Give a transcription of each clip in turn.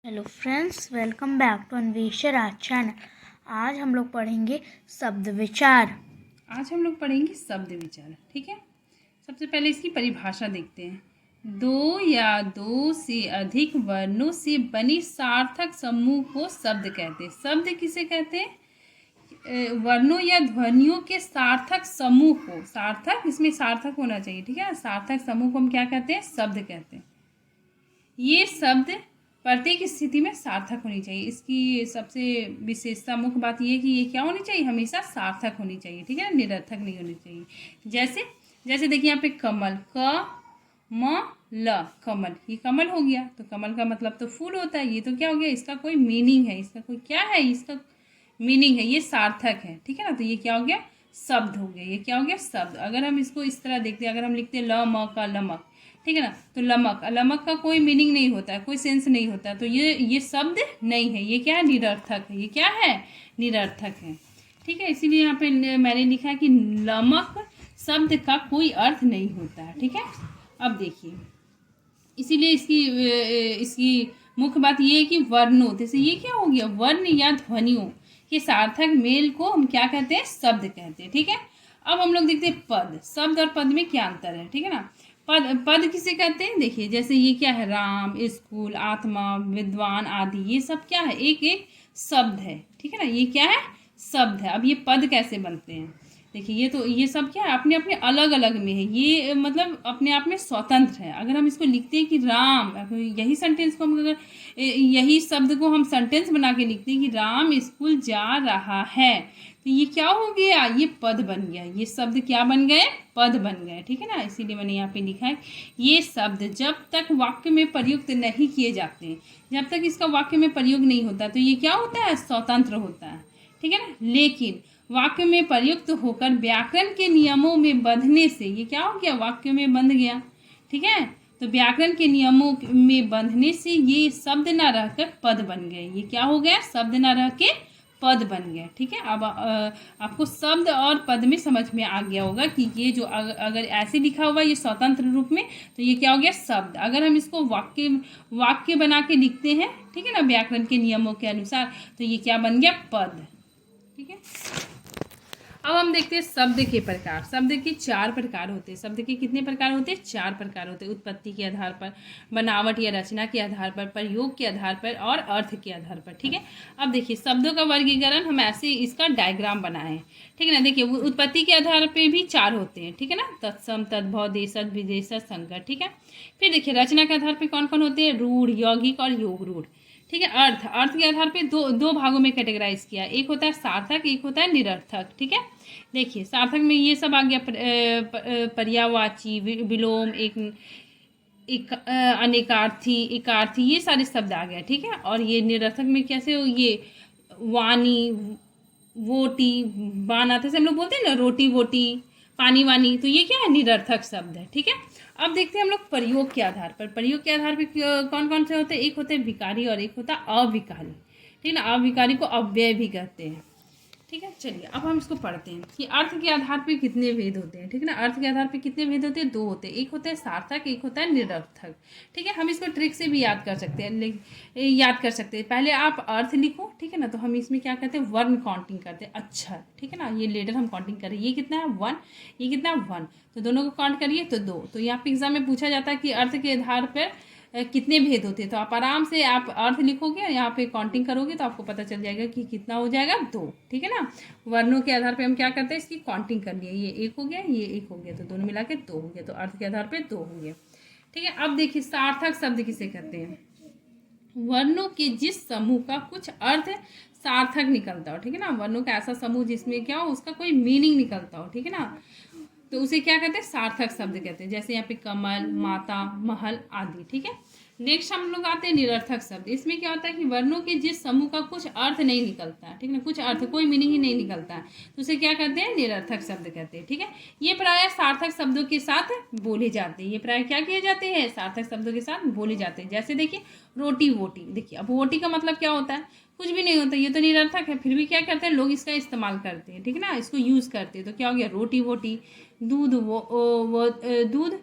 Hello friends, welcome back to Anveshar आज चैनल। आज हम लोग पढ़ेंगे शब्द विचार। शब्द विचार। ठीक है, सबसे पहले इसकी परिभाषा देखते हैं। दो या दो से अधिक वर्णों से बनी सार्थक समूह को शब्द कहते हैं। शब्द किसे कहते हैं? वर्णों या ध्वनियों के सार्थक समूह को। सार्थक, इसमें सार्थक होना चाहिए। ठीक है, सार्थक समूह को हम क्या कहते हैं? शब्द कहते हैं। ये शब्द प्रत्येक स्थिति में सार्थक होनी चाहिए। इसकी सबसे विशेषता, मुख्य बात ये है कि ये क्या होनी चाहिए? हमेशा सार्थक होनी चाहिए। ठीक है ना, निरर्थक नहीं होनी चाहिए। जैसे जैसे देखिए यहाँ पे कमल, क म ल, कमल, ये कमल हो गया। तो कमल का मतलब तो फूल होता है। ये तो क्या हो गया? इसका कोई मीनिंग है, इसका कोई क्या है, इसका मीनिंग है, ये सार्थक है। ठीक है ना, तो ये क्या हो गया? शब्द हो गया। ये क्या हो गया? शब्द। अगर हम इसको इस तरह देखते हैं, अगर हम लिखते हैं ल म का लमक, ठीक है ना, तो लमक, लमक का कोई मीनिंग नहीं होता है, कोई सेंस नहीं होता है, तो ये शब्द नहीं है। ये क्या है? निरर्थक है। ये क्या है? निरर्थक है। ठीक है, इसीलिए यहाँ पे मैंने लिखा है कि लमक शब्द का कोई अर्थ नहीं होता है। ठीक है, अब देखिए, इसीलिए इसकी मुख्य बात ये है कि वर्णों, जैसे ये क्या हो गया? वर्ण या ध्वनियों के सार्थक मेल को हम क्या कहते हैं? शब्द कहते हैं। ठीक है, अब हम लोग देखते हैं पद। शब्द और पद में क्या अंतर है? ठीक है ना, पद किसे कहते हैं? देखिए, जैसे ये क्या है? राम, स्कूल, आत्मा, विद्वान आदि, ये सब क्या है? एक एक शब्द है। ठीक है ना, ये क्या है? शब्द है। अब ये पद कैसे बनते हैं? देखिए, ये सब क्या है? अपने अपने अलग अलग में है। ये मतलब अपने आप में स्वतंत्र है। अगर हम इसको लिखते हैं कि राम, यही सेंटेंस को हम अगर यही शब्द को हम सेंटेंस बना के लिखते हैं कि राम स्कूल जा रहा है, तो ये क्या हो गया? ये पद बन गया। ये शब्द क्या बन गए? पद बन गए। ठीक है ना, इसीलिए मैंने यहाँ पे लिखा है ये शब्द जब तक वाक्य में प्रयुक्त नहीं किए जाते, जब तक इसका वाक्य में प्रयोग नहीं होता, तो ये क्या होता है? स्वतंत्र होता है। ठीक है ना, लेकिन वाक्य में प्रयुक्त होकर व्याकरण के नियमों में बंधने से ये क्या हो गया? वाक्य में बंध गया। ठीक है, तो व्याकरण के नियमों में बंधने से ये शब्द ना रहकर पद बन गए। ये क्या हो गया? शब्द ना रह के पद बन गया। ठीक है, अब आपको शब्द और पद में समझ में आ गया होगा कि ये जो अगर ऐसे लिखा हुआ ये स्वतंत्र रूप में, तो ये क्या हो गया? शब्द। अगर हम इसको वाक्य बना के लिखते हैं, ठीक है ना, व्याकरण के नियमों के अनुसार, तो ये क्या बन गया? पद। ठीक है, अब हम देखते हैं शब्द के प्रकार। शब्द के 4 प्रकार होते हैं। शब्द के कितने प्रकार होते हैं? 4 प्रकार होते हैं। उत्पत्ति के आधार पर, बनावट या रचना के आधार पर, प्रयोग के आधार पर और अर्थ के आधार पर। ठीक है, अब देखिए शब्दों का वर्गीकरण हम ऐसे इसका डायग्राम बनाए। ठीक है ना, देखिए उत्पत्ति के आधार पर भी 4 होते हैं। ठीक है ना, तत्सम, तद्भव, देशज, विदेशज, संकर। ठीक है, फिर देखिए रचना के आधार पर कौन कौन होते हैं? रूढ़, यौगिक और योग रूढ़। ठीक है, अर्थ के आधार पे दो भागों में कैटेगराइज किया। एक होता है सार्थक, एक होता है निरर्थक। ठीक है, देखिए सार्थक में ये सब आ गया, पर्यायवाची, विलोम, एक अनेकार्थी, एकार्थी, ये सारे शब्द आ गए। ठीक है, और ये निरर्थक में कैसे? ये वाणी, वोटी, बान आते से हम लोग बोलते हैं ना, रोटी वोटी, पानी वानी, तो ये क्या है? निरर्थक शब्द है। ठीक है, अब देखते हैं हम लोग प्रयोग के आधार पर। प्रयोग के आधार पर कौन कौन से होते हैं? एक होते हैं विकारी और एक होता है अविकारी। ठीक है ना, अविकारी को अव्यय भी कहते हैं। ठीक है, चलिए अब हम इसको पढ़ते हैं कि अर्थ के आधार पे कितने भेद होते हैं। ठीक है ना, अर्थ के आधार पे कितने भेद होते हैं? 2 होते हैं। एक होता है सार्थक, एक होता है निरर्थक। ठीक है, हम इसको ट्रिक से भी याद कर सकते हैं। पहले आप अर्थ लिखो। ठीक है ना, तो हम इसमें क्या करते हैं? वर्ण काउंटिंग करते हैं। अच्छा, ठीक है ना, ये लेटर हम काउंटिंग करें। ये कितना है? 1। ये कितना है? 1। तो दोनों को काउंट करिए तो 2। तो यहाँ पे एग्जाम में पूछा जाता है कि अर्थ के आधार पर कितने भेद होते हैं, तो आप आराम से आप अर्थ लिखोगे, यहाँ पे काउंटिंग करोगे तो आपको पता चल जाएगा कि कितना हो जाएगा? 2। ठीक है ना, वर्णों के आधार पे हम क्या करते हैं? इसकी काउंटिंग कर लिए। ये 1 हो गया, ये 1 हो गया, तो दोनों मिला के 2 हो गया। तो अर्थ के आधार पे 2 हो गया। ठीक है, अब देखिए सार्थक शब्द किसे कहते हैं? वर्णों के जिस समूह का कुछ अर्थ सार्थक निकलता हो। ठीक है ना, वर्णों का ऐसा समूह जिसमें क्या हो? उसका कोई मीनिंग निकलता हो। ठीक है ना, तो उसे क्या कहते हैं? सार्थक शब्द कहते हैं। जैसे यहाँ पे कमल, माता, महल आदि। ठीक है, नेक्स्ट हम लोग आते हैं निरर्थक शब्द। इसमें क्या होता है कि वर्णों के जिस समूह का कुछ अर्थ नहीं निकलता है। ठीक है ना, कुछ अर्थ, कोई मीनिंग ही नहीं निकलता है, तो उसे क्या कहते हैं? निरर्थक शब्द कहते हैं। ठीक है, ये प्रायः सार्थक शब्दों के साथ बोले जाते हैं। ये प्रायः क्या किए जाते हैं? सार्थक शब्दों के साथ बोले जाते हैं। जैसे देखिए रोटी वोटी। देखिए अब वोटी का मतलब क्या होता है? कुछ भी नहीं होता, ये तो निरर्थक है, फिर भी क्या करते हैं लोग? इसका इस्तेमाल करते हैं। ठीक है ना, इसको यूज़ करते हैं, तो क्या हो गया? रोटी वोटी। दूध दूध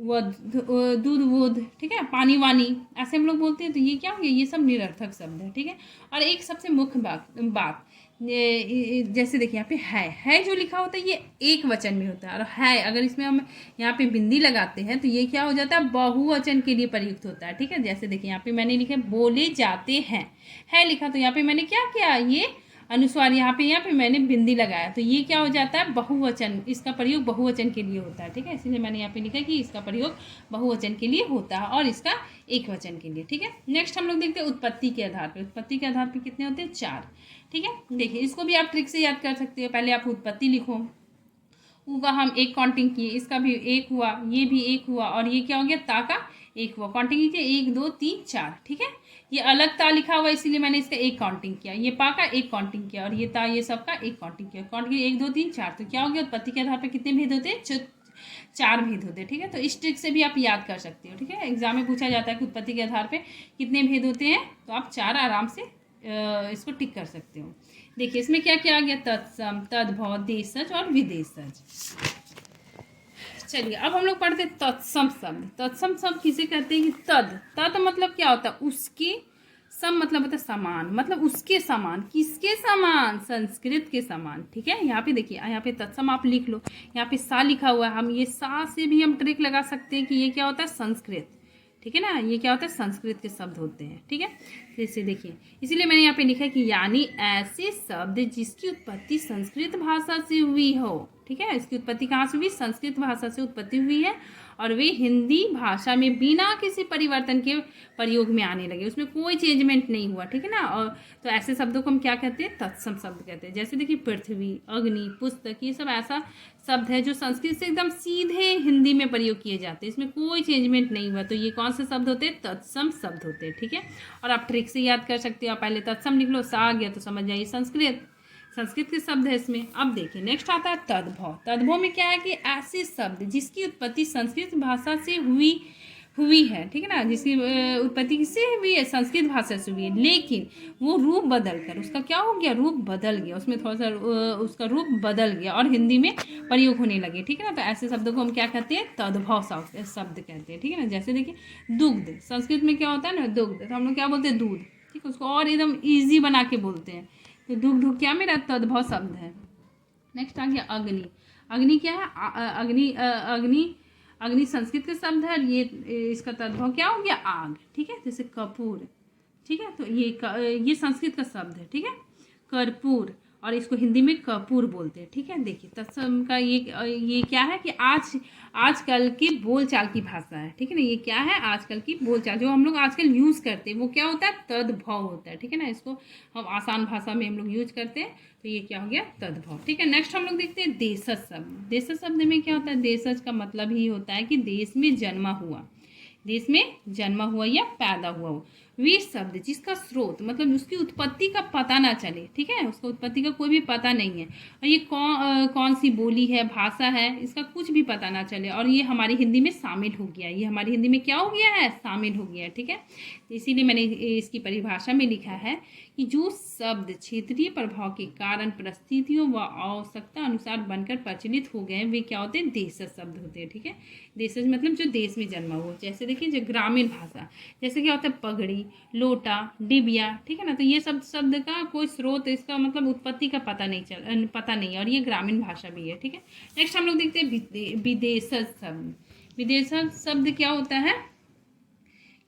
दूध वूध, ठीक है, पानी वानी, ऐसे हम लोग बोलते हैं। तो ये क्या हो गया, ये सब निरर्थक शब्द है, ठीक है। और एक सबसे मुख्य बात जैसे देखिए यहाँ पे है जो लिखा होता है ये एक वचन में होता है, और है अगर इसमें हम यहाँ पे बिंदी लगाते हैं तो ये क्या हो जाता है, बहुवचन के लिए प्रयुक्त होता है, ठीक है। जैसे देखिए यहाँ पे मैंने लिखा बोले जाते हैं, है लिखा, तो यहाँ पे मैंने क्या किया, ये अनुस्वार यहाँ पे मैंने बिंदी लगाया, तो ये क्या हो जाता है, बहुवचन, इसका प्रयोग बहुवचन के लिए होता है, ठीक है। इसीलिए मैंने यहाँ पे लिखा कि इसका प्रयोग बहुवचन के लिए होता है और इसका एक वचन के लिए, ठीक है। नेक्स्ट हम लोग देखते हैं उत्पत्ति के आधार पर। उत्पत्ति के आधार पर कितने होते हैं, 4, ठीक है। देखिए इसको भी आप ट्रिक से याद कर सकते हो। पहले आप उत्पत्ति लिखो, ऊ का हम एक काउंटिंग किए, इसका भी एक हुआ, ये भी एक हुआ, और ये क्या हो गया, ता का एक हुआ। काउंटिंग कीजिए 1 2 3 4, ठीक है। ये अलग ता लिखा हुआ इसीलिए मैंने इसका एक काउंटिंग किया, ये पा का एक काउंटिंग किया, और ये ता ये सब का एक काउंटिंग किया। काउंटिंग 1 2 3 4, तो क्या हो गया, उत्पत्ति के आधार पर कितने भेद होते हैं, 4 भेद होते हैं, ठीक है। तो इस ट्रिक से भी आप याद कर सकते हो, ठीक है। एग्जाम में पूछा जाता है कि उत्पत्ति के आधार पर कितने भेद होते हैं, तो आप 4 आराम से इसको टिक कर सकते हो। देखिए इसमें क्या क्या आ गया, तत्सम, तद्भव, देशज और विदेशज। चलिए अब हम लोग पढ़ते हैं तत्सम शब्द। तत्सम शब्द किसे कहते हैं कि तद मतलब क्या होता है, उसके, सम मतलब होता है समान, मतलब उसके समान, किसके समान, संस्कृत के समान, ठीक है। यहाँ पे देखिए, यहाँ पे तत्सम आप लिख लो, यहाँ पे सा लिखा हुआ है, हम ये सा से भी हम ट्रिक लगा सकते हैं कि ये क्या होता है, संस्कृत, ठीक है ना, ये क्या होता है, संस्कृत के शब्द होते हैं, ठीक है। जैसे देखिए इसीलिए मैंने यहाँ पे लिखा है कि यानी ऐसे शब्द जिसकी उत्पत्ति संस्कृत भाषा से हुई हो, ठीक है। इसकी उत्पत्ति कहाँ से हुई, संस्कृत भाषा से उत्पत्ति हुई है, और वे हिंदी भाषा में बिना किसी परिवर्तन के प्रयोग में आने लगे, उसमें कोई चेंजमेंट नहीं हुआ, ठीक है ना। और तो ऐसे शब्दों को हम क्या कहते हैं, तत्सम शब्द कहते हैं। जैसे देखिए पृथ्वी, अग्नि, पुस्तक, ये सब ऐसा शब्द है जो संस्कृत से एकदम सीधे हिंदी में प्रयोग किए जाते हैं, इसमें कोई चेंजमेंट नहीं हुआ, तो ये कौन से शब्द होते हैं, तत्सम शब्द होते हैं, ठीक है। और आप ट्रिक से याद कर सकते हो, आप पहले तत्सम लिख लो, सा आ गया तो समझ जाइए संस्कृत के शब्द है इसमें। अब देखिए नेक्स्ट आता है तद्भव। तद्भव में क्या है कि ऐसे शब्द जिसकी उत्पत्ति संस्कृत भाषा से हुई है, ठीक है ना, जिसकी उत्पत्ति किससे हुई है, संस्कृत भाषा से हुई है, लेकिन वो रूप बदल कर उसका क्या हो गया, रूप बदल गया, उसमें थोड़ा सा उसका रूप बदल गया और हिंदी में प्रयोग होने लगे, ठीक है ना। तो ऐसे शब्दों को हम क्या कहते हैं, तद्भव शब्द कहते हैं, ठीक है ना। जैसे देखिए दुग्ध, संस्कृत में क्या होता है ना, दुग्ध, तो हम लोग क्या बोलते हैं, दूध, ठीक है, उसको और एकदम ईजी बना के बोलते हैं, तो दुग्ध क्या मेरा तद्भव शब्द है। नेक्स्ट आ गया अग्नि। अग्नि क्या है, अग्नि संस्कृत का शब्द है, और ये इसका तद्भव क्या हो गया, आग, ठीक है। जैसे कपूर, ठीक है, तो ये संस्कृत का शब्द है, ठीक है, कर्पूर, और इसको हिंदी में कपूर बोलते हैं, ठीक है। देखिए तत्सम का ये क्या है कि आजकल की बोलचाल की भाषा है, ठीक है ना। ये क्या है, आजकल की बोलचाल जो हम लोग आजकल यूज़ करते हैं वो क्या होता है, तद्भव होता है, ठीक है ना। इसको हम आसान भाषा में हम लोग यूज करते हैं, तो ये क्या हो गया, तद्भव, ठीक है। नेक्स्ट हम लोग देखते हैं देशज शब्द। देशज शब्द में क्या होता है, देशज का मतलब ही होता है कि देश में जन्मा हुआ या पैदा हुआ हो। वे शब्द जिसका स्रोत मतलब उसकी उत्पत्ति का पता ना चले, ठीक है, उसका उत्पत्ति का कोई भी पता नहीं है, और ये कौन सी बोली है, भाषा है, इसका कुछ भी पता ना चले, और ये हमारी हिंदी में शामिल हो गया, ये हमारी हिंदी में क्या हो गया है, शामिल हो गया है, ठीक है। इसीलिए मैंने इसकी परिभाषा में लिखा है कि जो शब्द क्षेत्रीय प्रभाव के कारण परिस्थितियों व आवश्यकता अनुसार बनकर प्रचलित हो गए वे क्या होते हैं, देशज शब्द होते हैं, ठीक है। देशज मतलब जो देश में जन्मा हो। जैसे देखिए जो ग्रामीण भाषा, जैसे क्या होता है, पगड़ी, लोटा, डिबिया, ठीक है ना, तो ये सब शब्द का कोई स्रोत, इसका मतलब उत्पत्ति का पता नहीं है, और ये ग्रामीण भाषा भी है, ठीक है। नेक्स्ट हम लोग देखते हैं विदेशज शब्द। विदेशज शब्द क्या होता है,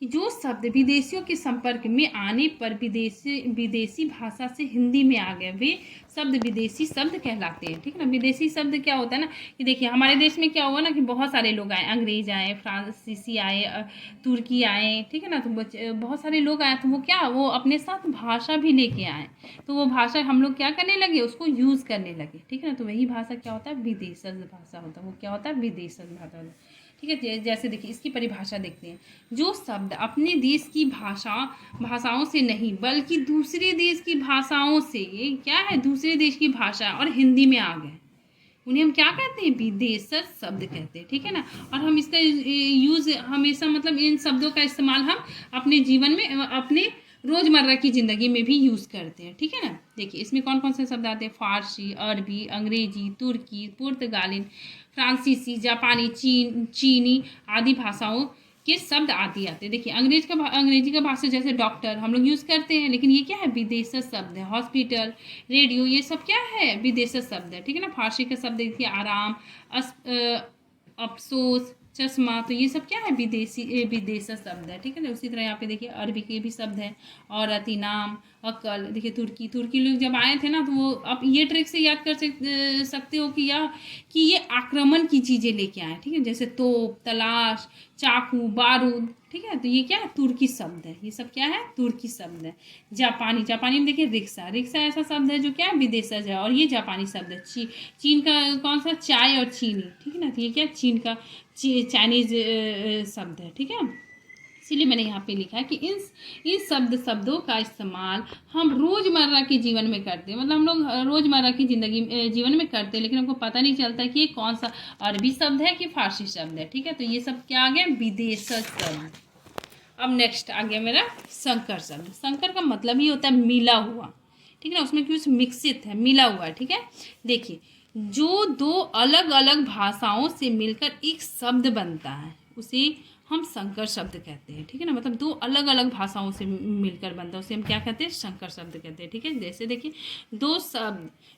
जो शब्द विदेशियों के संपर्क में आने पर विदेशी भाषा से हिंदी में आ गए वे शब्द विदेशी शब्द कहलाते हैं, ठीक है ना। विदेशी शब्द क्या होता है ना कि देखिए हमारे देश में क्या हुआ ना कि बहुत सारे लोग आए, अंग्रेज आए, फ्रांसीसी आए, तुर्की आए, ठीक है ना, तो बहुत सारे लोग आए, तो वो अपने साथ भाषा भी लेके आए, तो वो भाषा हम लोग क्या करने लगे, उसको यूज़ करने लगे, ठीक है ना। तो वही भाषा क्या होता है, विदेशज भाषा होता है, वो क्या होता है, विदेशज भाषा होता है, ठीक है। जैसे देखिए इसकी परिभाषा देखते हैं, जो शब्द अपने देश की भाषाओं से नहीं बल्कि दूसरे देश की भाषाओं से, ये क्या है, दूसरे देश की भाषा और हिंदी में आ गए, उन्हें हम क्या कहते हैं, विदेशज शब्द कहते हैं, ठीक है ना। और हम इसका यूज़ हमेशा मतलब इन शब्दों का इस्तेमाल हम अपने जीवन में, अपने रोज़मर्रा की ज़िंदगी में भी यूज़ करते हैं, ठीक है ना। देखिए इसमें कौन कौन से शब्द आते हैं, फ़ारसी, अरबी, अंग्रेजी, तुर्की, पुर्तगाली, फ्रांसीसी, जापानी, चीनी आदि भाषाओं के शब्द आते हैं। देखिए अंग्रेजी का भाषा जैसे डॉक्टर हम लोग यूज़ करते हैं, लेकिन ये क्या है, विदेशी शब्द है। हॉस्पिटल, रेडियो, ये सब क्या है, विदेशी शब्द है, ठीक है ना। फारसी का शब्द देखिए आराम, अफसोस, चश्मा, तो ये सब क्या है, विदेशी शब्द है, ठीक है ना। उसी तरह यहाँ पे देखिए अरबी के भी शब्द है, औरत, इनाम, अकल। देखिए तुर्की लोग जब आए थे ना, तो वो आप ये ट्रिक से याद कर सकते हो कि ये आक्रमण की चीज़ें लेके आए, ठीक है, जैसे तोप, तलाश, चाकू, बारूद, ठीक है। तो ये क्या है, तुर्की शब्द है, ये सब क्या है, तुर्की शब्द है। जापानी में देखिए रिक्शा ऐसा शब्द है जो क्या है, विदेशज है, और ये जापानी शब्द है। चीन का कौन सा, चाय और चीनी, ठीक है ना। तो ये क्या, चीन का चाइनीज शब्द है, ठीक है। इसीलिए मैंने यहाँ पे लिखा है कि इन शब्दों का इस्तेमाल हम रोज़मर्रा के जीवन में करते हैं, मतलब हम लोग रोज़मर्रा की जीवन में करते हैं, लेकिन हमको पता नहीं चलता कि ये कौन सा अरबी शब्द है कि फारसी शब्द है, ठीक है। तो ये सब क्या आ गया, विदेशी शब्द। अब नेक्स्ट आ गया मेरा संकर शब्द। संकर का मतलब ही होता है मिला हुआ, ठीक है ना, उसमें कुछ मिश्रित है, मिला हुआ है, ठीक है। देखिए जो दो अलग अलग भाषाओं से मिलकर एक शब्द बनता है उसे हम संकर शब्द कहते हैं, ठीक है ना। मतलब दो अलग अलग भाषाओं से मिलकर बनता है उसे हम क्या कहते हैं, संकर शब्द कहते हैं, ठीक है। जैसे देखिए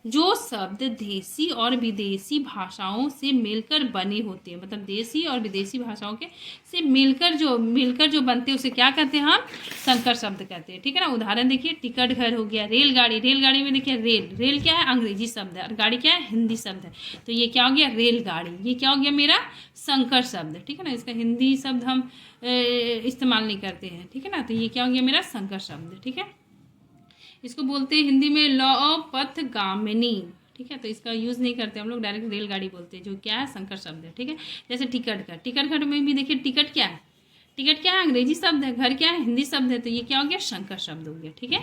जो शब्द देसी और विदेशी भाषाओं से मिलकर बने होते हैं, मतलब देसी और विदेशी भाषाओं के से मिलकर जो बनते हैं उसे क्या कहते हैं, हम संकर शब्द कहते हैं, ठीक है ना। उदाहरण देखिए टिकट घर हो गया, रेलगाड़ी में देखिए रेल क्या है, अंग्रेजी शब्द है, और गाड़ी क्या है, हिंदी शब्द है। तो ये क्या हो गया, रेलगाड़ी, ये क्या हो गया मेरा संकर शब्द, ठीक है ना। इसका हिंदी शब्द हम इस्तेमाल नहीं करते हैं, ठीक है ना। तो ये क्या हो गया मेरा संकर शब्द, ठीक है। इसको बोलते हैं हिंदी में लौपथगामिनी, ठीक है। तो इसका यूज़ नहीं करते हम लोग, डायरेक्ट रेलगाड़ी बोलते हैं, जो क्या है, संकर शब्द है, ठीक है। जैसे टिकट घर में भी देखिए टिकट क्या है, अंग्रेजी शब्द है, घर क्या है, हिंदी शब्द है। तो ये क्या हो गया, संकर शब्द हो गया, ठीक है।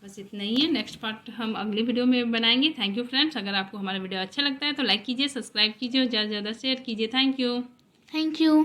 बस इतना ही है, नेक्स्ट पार्ट हम अगली वीडियो में बनाएंगे। Thank you friends. अगर आपको हमारा वीडियो अच्छा लगता है तो लाइक कीजिए, सब्सक्राइब कीजिए और ज़्यादा से ज़्यादा शेयर कीजिए। Thank you.